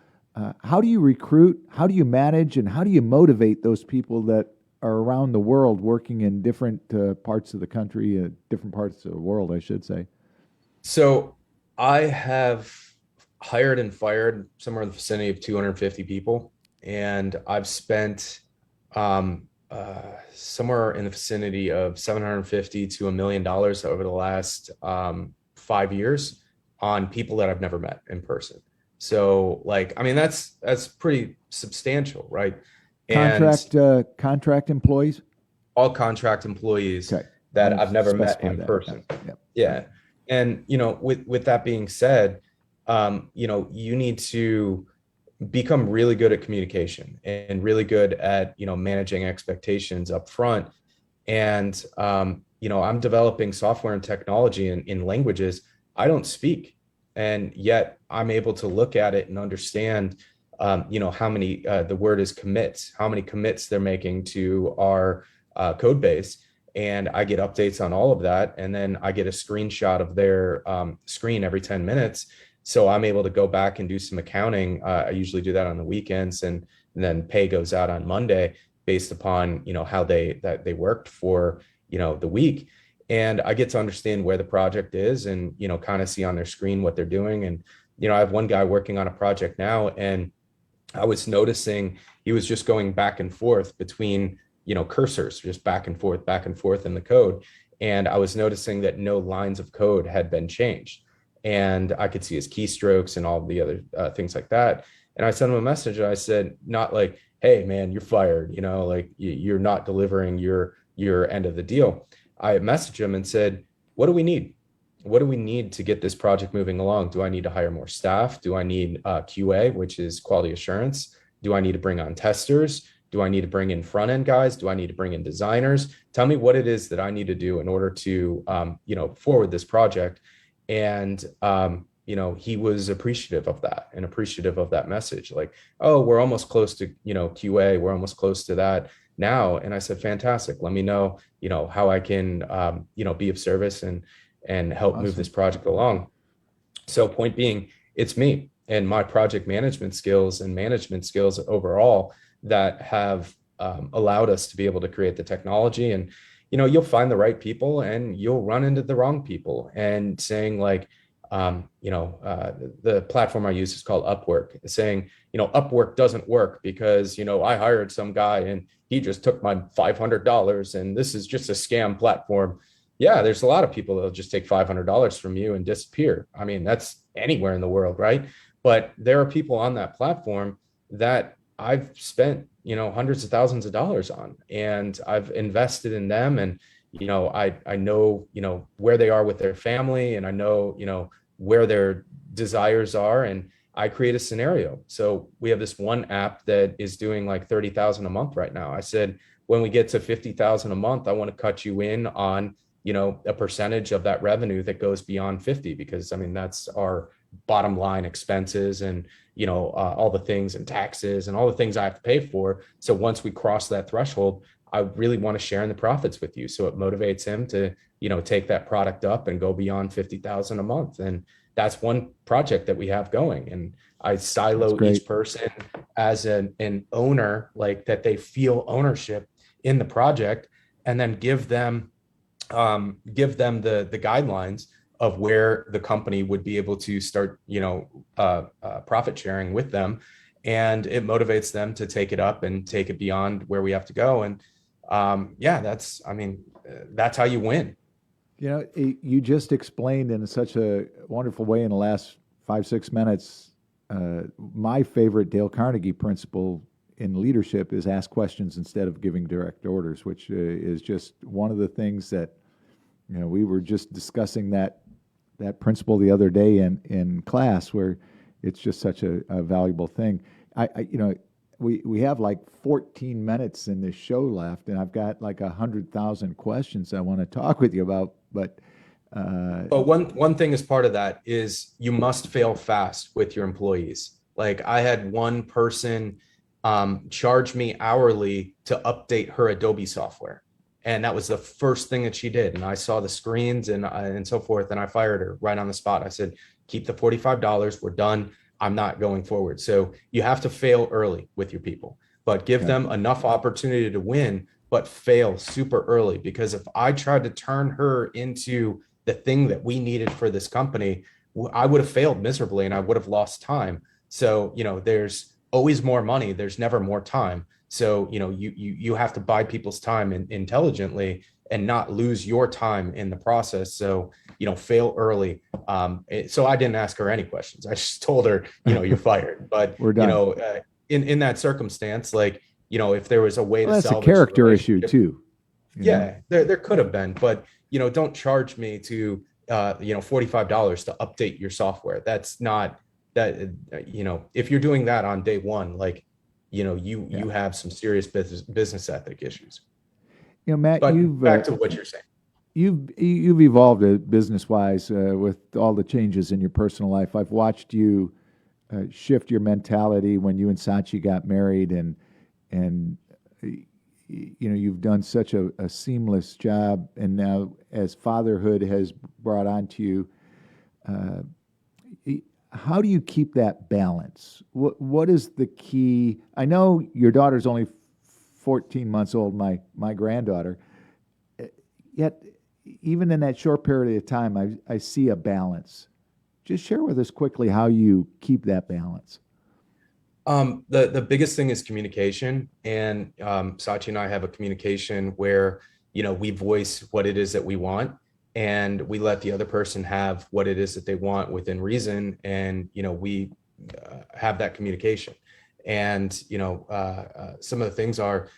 How do you recruit? How do you manage? And how do you motivate those people that are around the world working in different parts of the country, different parts of the world, I should say? So I have hired and fired somewhere in the vicinity of 250 people. And I've spent somewhere in the vicinity of 750 to $1 million over the last 5 years on people that I've never met in person. So that's pretty substantial, right? Contract employees? All contract employees Okay. that I've never met in person. Yep. Yeah. And, with that being said, you need to become really good at communication and really good at, managing expectations up front. And, I'm developing software and technology in languages I don't speak. And yet I'm able to look at it and understand, how many, the word is commits, how many commits they're making to our code base. And I get updates on all of that. And then I get a screenshot of their screen every 10 minutes. So I'm able to go back and do some accounting. I usually do that on the weekends, and then pay goes out on Monday based upon, how they worked for, the week. And I get to understand where the project is and, kind of see on their screen what they're doing. And, I have one guy working on a project now, and I was noticing he was just going back and forth between, cursors, just back and forth in the code. And I was noticing that no lines of code had been changed. And I could see his keystrokes and all the other things like that. And I sent him a message, and I said, not like, hey man, you're fired, you're not delivering your end of the deal. I messaged him and said, what do we need? What do we need to get this project moving along? Do I need to hire more staff? Do I need QA, which is quality assurance? Do I need to bring on testers? Do I need to bring in front end guys? Do I need to bring in designers? Tell me what it is that I need to do in order to, forward this project. And, he was appreciative of that and appreciative of that message. Like, oh, we're almost close to, QA. We're almost close to that now. And I said, fantastic. Let me know, how I can, be of service and help move this project along. So point being, it's me and my project management skills and management skills overall that have allowed us to be able to create the technology. And, you'll find the right people and you'll run into the wrong people, and saying like, the platform I use is called Upwork, saying, Upwork doesn't work because, I hired some guy and he just took my $500 and this is just a scam platform. Yeah, there's a lot of people that'll just take $500 from you and disappear. I mean, that's anywhere in the world, right? But there are people on that platform that I've spent, hundreds of thousands of dollars on, and I've invested in them. And, I know, where they are with their family, and I know, where their desires are. And I create a scenario. So we have this one app that is doing like 30,000 a month right now. I said, when we get to 50,000 a month, I want to cut you in on, a percentage of that revenue that goes beyond 50, because I mean, that's our bottom line expenses and, all the things and taxes and all the things I have to pay for. So once we cross that threshold, I really want to share in the profits with you. So it motivates him to, take that product up and go beyond 50,000 a month. And that's one project that we have going. And I silo each person as an owner, like that they feel ownership in the project, and then give them give them the guidelines of where the company would be able to start, profit sharing with them, and it motivates them to take it up and take it beyond where we have to go. And yeah, that's how you win. You just explained in such a wonderful way in the last 5, 6 minutes. My favorite Dale Carnegie principle in leadership is ask questions instead of giving direct orders, which is just one of the things that, we were just discussing that principle the other day in class, where it's just such a valuable thing. We have like 14 minutes in this show left, and I've got like 100,000 questions I want to talk with you about. But one thing as part of that is you must fail fast with your employees. Like, I had one person charge me hourly to update her Adobe software. And that was the first thing that she did. And I saw the screens and so forth, and I fired her right on the spot. I said, keep the $45. We're done. I'm not going forward. So you have to fail early with your people, but give them enough opportunity to win, but fail super early. Because if I tried to turn her into the thing that we needed for this company, I would have failed miserably and I would have lost time. So, there's always more money. There's never more time. So, you have to buy people's time intelligently and not lose your time in the process. So, fail early. So I didn't ask her any questions. I just told her, you're fired. But, we're done. In that circumstance, like, if there was a way to That's a salvage character issue too. Yeah, there could have been, but, don't charge me to, $45 to update your software. That's not that, if you're doing that on day one, like, you have some serious business ethic issues. Matt, But you've back to what you're saying. you've evolved business wise with all the changes in your personal life. I've watched you shift your mentality when you and Sachi got married, and you've done such a seamless job. And now, as fatherhood has brought onto you, how do you keep that balance? What is the key? I know your daughter's only 14 months old, my granddaughter. Yet, even in that short period of time, I see a balance. Just share with us quickly how you keep that balance. The biggest thing is communication, and Sachi and I have a communication where we voice what it is that we want, and we let the other person have what it is that they want within reason, and we have that communication. And some of the things are,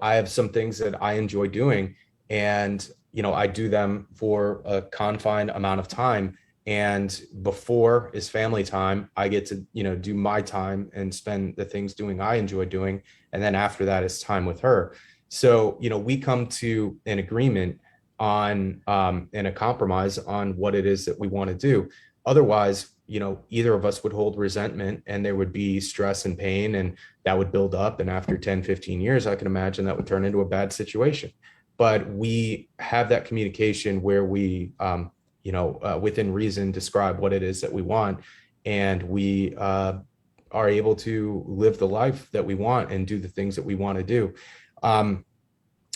I have some things that I enjoy doing, and I do them for a confined amount of time. And before is family time, I get to, do my time and spend the things doing I enjoy doing. And then after that is time with her. So, we come to an agreement on, and a compromise on what it is that we want to do. Otherwise, either of us would hold resentment, and there would be stress and pain, and that would build up. And after 10, 15 years, I can imagine that would turn into a bad situation. But we have that communication where we, within reason, describe what it is that we want, and we are able to live the life that we want and do the things that we want to do.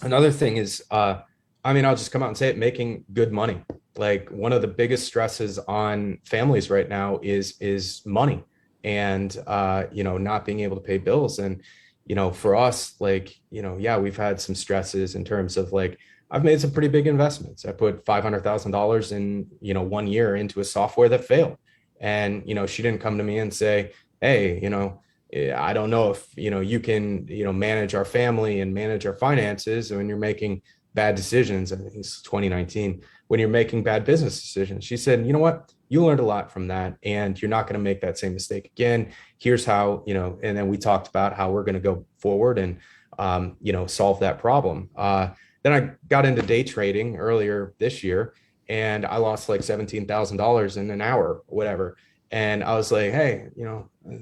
Another thing is, I'll just come out and say it, making good money. Like, one of the biggest stresses on families right now is money, and not being able to pay bills. And for us, like, we've had some stresses in terms of, like, I've made some pretty big investments. I put $500,000 in 1 year into a software that failed. And she didn't come to me and say, hey, I don't know if you can manage our family and manage our finances when you're making bad decisions. I think it's 2019, when you're making bad business decisions. She said, you know what, you learned a lot from that, and you're not going to make that same mistake again. Here's how, and then we talked about how we're going to go forward and solve that problem. Then I got into day trading earlier this year, and I lost like $17,000 in an hour, whatever. And I was like, hey,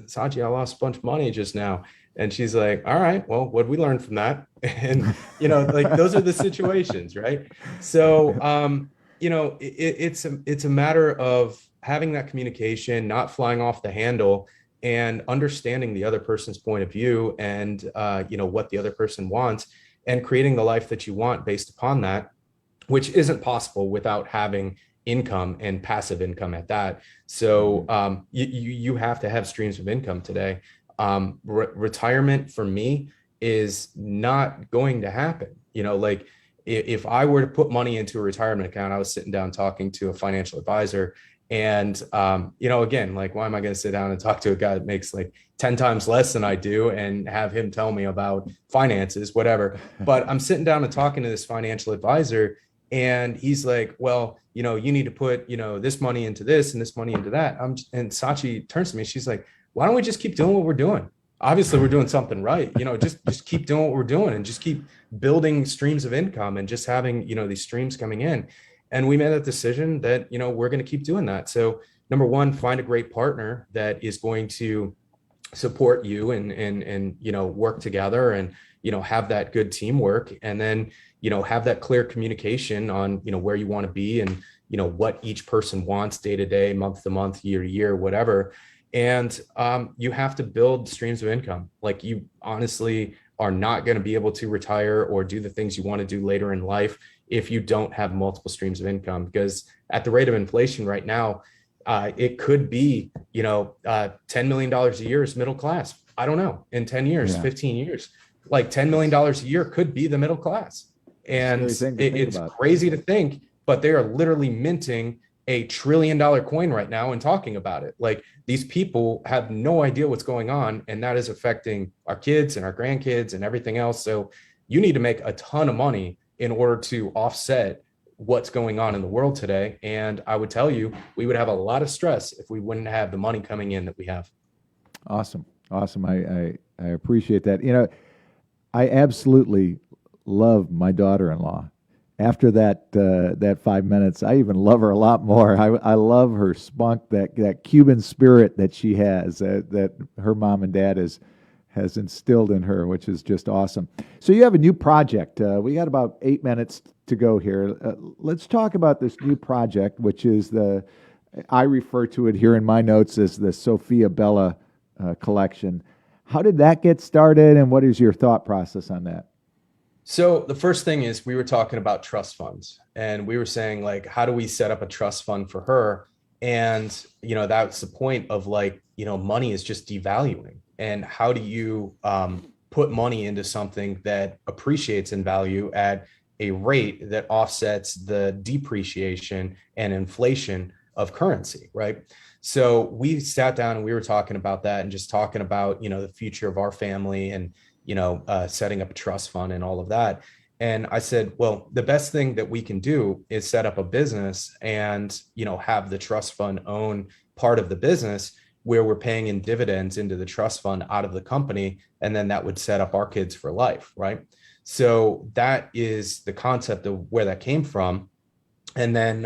Sachi, I lost a bunch of money just now. And she's like, all right, well, what did we learn from that? And, like, those are the situations, right? So, it's a matter of having that communication, not flying off the handle, and understanding the other person's point of view, and, what the other person wants, and creating the life that you want based upon that. which isn't possible without having income and passive income at that. So you have to have streams of income today. Retirement for me is not going to happen. Like if I were to put money into a retirement account, I was sitting down talking to a financial advisor, and again, like, why am I going to sit down and talk to a guy that makes like 10 times less than I do and have him tell me about finances, whatever. But I'm sitting down and talking to this financial advisor, and he's like, well, you need to put, this money into this and this money into that. And Sachi turns to me, she's like, why don't we just keep doing what we're doing? Obviously we're doing something right. Just keep doing what we're doing and just keep building streams of income and just having, these streams coming in. And we made that decision that, we're going to keep doing that. So number one, find a great partner that is going to support you and work together and, have that good teamwork. And then, have that clear communication on, where you want to be and, what each person wants day to day, month to month, year to year, whatever. And you have to build streams of income. Like, you honestly are not going to be able to retire or do the things you want to do later in life if you don't have multiple streams of income, because at the rate of inflation right now, it could be, $10 million a year is middle class. I don't know, in 10 years, 15 years, like $10 million a year could be the middle class. And it's crazy to think, but they are literally minting $1 trillion coin right now and talking about it. Like, these people have no idea what's going on, and that is affecting our kids and our grandkids and everything else. So you need to make a ton of money in order to offset what's going on in the world today. And I would tell you, we would have a lot of stress if we wouldn't have the money coming in that we have. Awesome. I appreciate that. I absolutely love my daughter-in-law. After that 5 minutes, I even love her a lot more. I love her spunk, that Cuban spirit that she has, that her mom and dad has instilled in her, which is just awesome. So you have a new project. We got about 8 minutes to go here. Let's talk about this new project, which is I refer to it here in my notes as the Sophia Bella collection. How did that get started, and what is your thought process on that? So the first thing is, we were talking about trust funds, and we were saying, like, how do we set up a trust fund for her? And, that's the point of, like, money is just devaluing. And how do you put money into something that appreciates in value at a rate that offsets the depreciation and inflation of currency, right? So we sat down and we were talking about that and just talking about, the future of our family and, setting up a trust fund and all of that. And I said, well, the best thing that we can do is set up a business and, have the trust fund own part of the business where we're paying in dividends into the trust fund out of the company. And then that would set up our kids for life, right? So that is the concept of where that came from. And then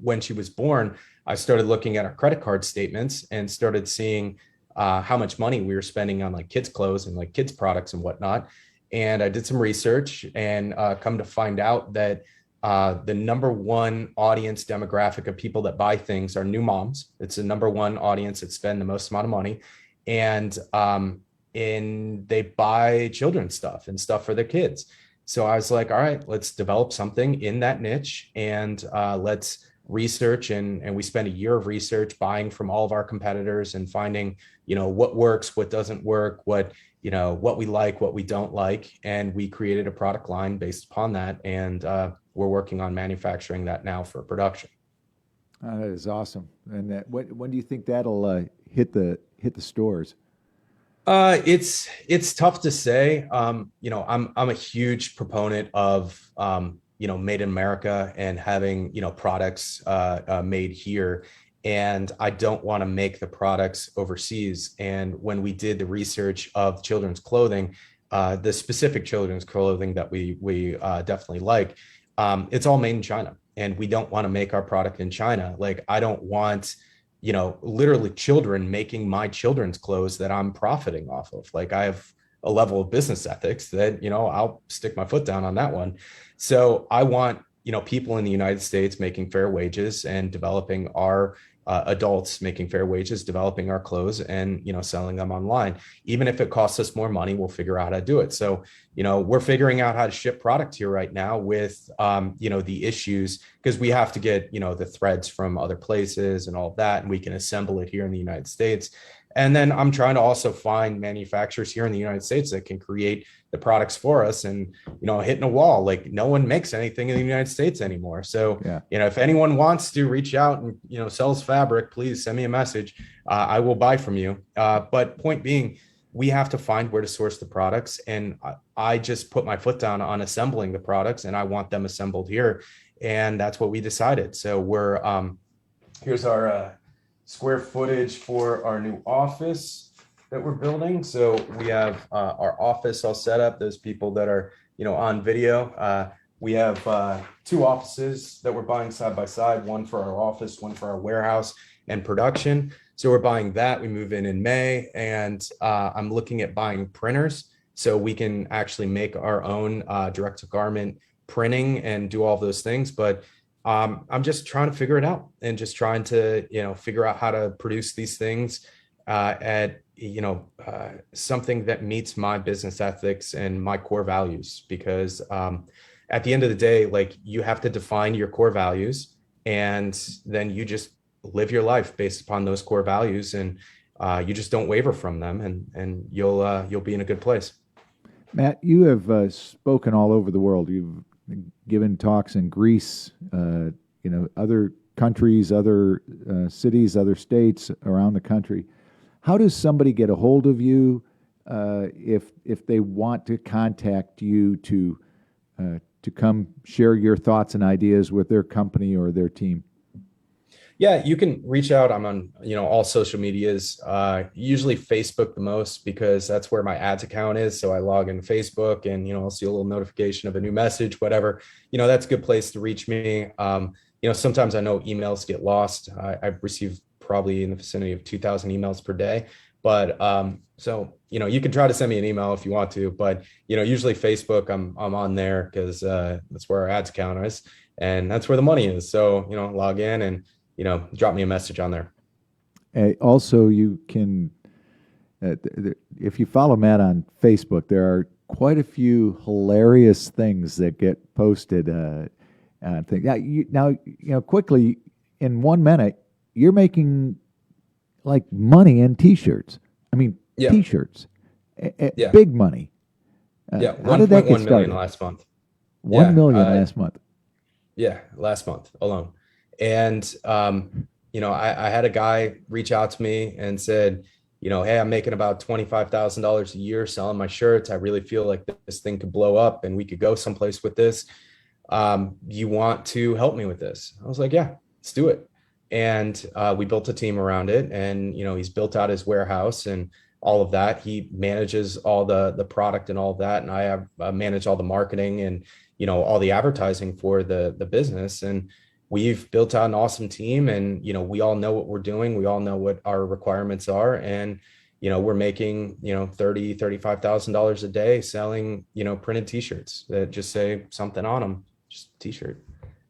when she was born, I started looking at our credit card statements and started seeing how much money we were spending on, like, kids' clothes and, like, kids' products and whatnot. And I did some research and come to find out that the number one audience demographic of people that buy things are new moms. It's the number one audience that spend the most amount of money. And they buy children's stuff and stuff for their kids. So I was like, all right, let's develop something in that niche, and let's research. And we spent a year of research buying from all of our competitors and finding, what works, what doesn't work, what we like, what we don't like. And we created a product line based upon that. And we're working on manufacturing that now for production. That is awesome. And when do you think that'll hit the stores? It's tough to say. I'm a huge proponent of, made in America and having, products made here. And I don't want to make the products overseas. And when we did the research of children's clothing, the specific children's clothing that we definitely like, it's all made in China. And we don't want to make our product in China. Like, I don't want, literally children making my children's clothes that I'm profiting off of. Like, I have a level of business ethics that, I'll stick my foot down on that one. So I want, people in the United States making fair wages and developing our adults making fair wages, developing our clothes and, selling them online. Even if it costs us more money, we'll figure out how to do it. So, we're figuring out how to ship product here right now with, the issues, because we have to get, the threads from other places and all of that, and we can assemble it here in the United States. And then I'm trying to also find manufacturers here in the United States that can create the products for us, and, hitting a wall. Like, no one makes anything in the United States anymore. So, if anyone wants to reach out and, sells fabric, please send me a message. I will buy from you. But point being, we have to find where to source the products. And I just put my foot down on assembling the products, and I want them assembled here. And that's what we decided. So here's our square footage for our new office that we're building. So we have our office all set up. Those people that are, on video, we have 2 offices that we're buying side by side, one for our office, one for our warehouse and production. So we're buying that. We move in May, and I'm looking at buying printers so we can actually make our own direct to garment printing and do all those things. But I'm just trying to figure it out, and just trying to, figure out how to produce these things at, something that meets my business ethics and my core values. Because at the end of the day, like, you have to define your core values, and then you just live your life based upon those core values, and you just don't waver from them, and you'll be in a good place. Matt, you have spoken all over the world. You've given talks in Greece, other countries, other cities, other states around the country. How does somebody get a hold of you if they want to contact you to come share your thoughts and ideas with their company or their team? Yeah, you can reach out. I'm on, all social medias, usually Facebook the most, because that's where my ads account is. So I log into Facebook, and, I'll see a little notification of a new message, whatever, that's a good place to reach me. Sometimes I know emails get lost. I receive probably in the vicinity of 2,000 emails per day. But so, you can try to send me an email if you want to, but, usually Facebook, I'm on there because that's where our ads account is, and that's where the money is. So, log in and, drop me a message on there. Also, you can, if you follow Matt on Facebook, there are quite a few hilarious things that get posted. Quickly, in 1 minute, you're making like money in T-shirts. I mean, T-shirts, big money. How did that get started? 1.1 million last month. 1 million last month. Yeah, last month alone. And, I had a guy reach out to me and said, hey, I'm making about $25,000 a year selling my shirts. I really feel like this thing could blow up and we could go someplace with this. You want to help me with this? I was like, yeah, let's do it. And we built a team around it, and, he's built out his warehouse and all of that. He manages all the product and all of that. And I have managed all the marketing and, all the advertising for the business. And we've built out an awesome team, and, we all know what we're doing. We all know what our requirements are. And, we're making, $35,000 a day selling, printed T-shirts that just say something on them, just a T-shirt,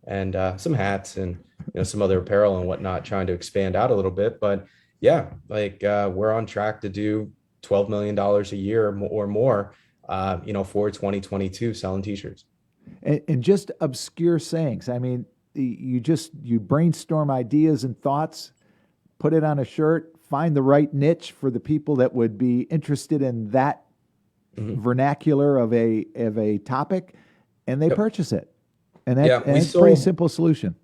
and some hats and, some other apparel and whatnot, trying to expand out a little bit. But yeah, like we're on track to do $12 million a year or more, for 2022 selling T-shirts. And just obscure sayings. I mean, you brainstorm ideas and thoughts, put it on a shirt, find the right niche for the people that would be interested in that vernacular of a topic, and they purchase it. And it's a pretty simple solution.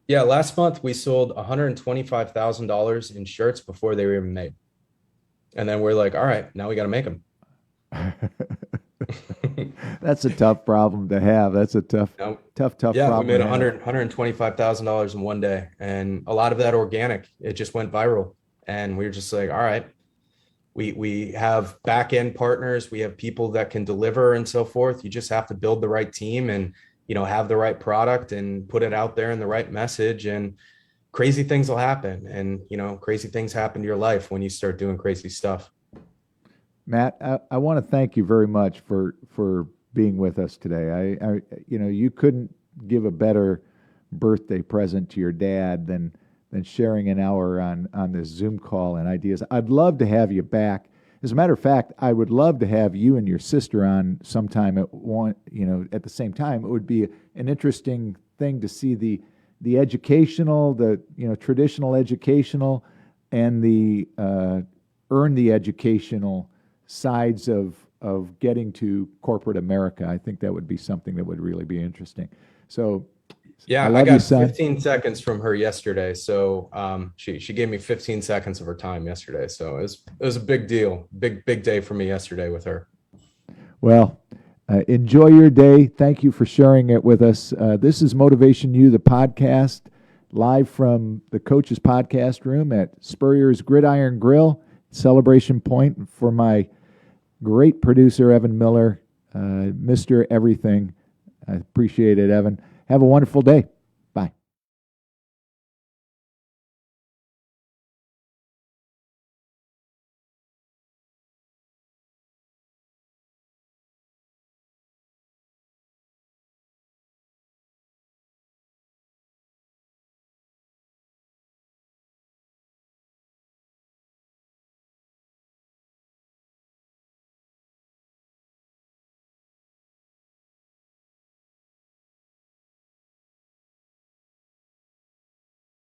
Yeah, last month we sold $125,000 in shirts before they were even made. And then we're like, all right, now we got to make them. That's a tough problem to have. That's a tough problem. Yeah, we made $125,000 in one day, and a lot of that organic. It just went viral, and we were just like, all right, we have back end partners, we have people that can deliver and so forth. You just have to build the right team and, have the right product and put it out there in the right message, and crazy things will happen. And, crazy things happen to your life when you start doing crazy stuff. Matt, I want to thank you very much for being with us today. You couldn't give a better birthday present to your dad than than sharing an hour on this Zoom call and ideas. I'd love to have you back. As a matter of fact, I would love to have you and your sister on sometime at at the same time. It would be an interesting thing to see the educational, the traditional educational, and the earn the educational sides of getting to corporate America. I think that would be something that would really be interesting. So, yeah, I I got you, son. 15 seconds from her yesterday. So she gave me 15 seconds of her time yesterday. So it was a big deal, big day for me yesterday with her. Well, enjoy your day. Thank you for sharing it with us. This is Motivation U, the podcast, live from the Coaches Podcast Room at Spurrier's Gridiron Grill, Celebration Point. For my great producer, Evan Miller, Mr. Everything. I appreciate it, Evan. Have a wonderful day.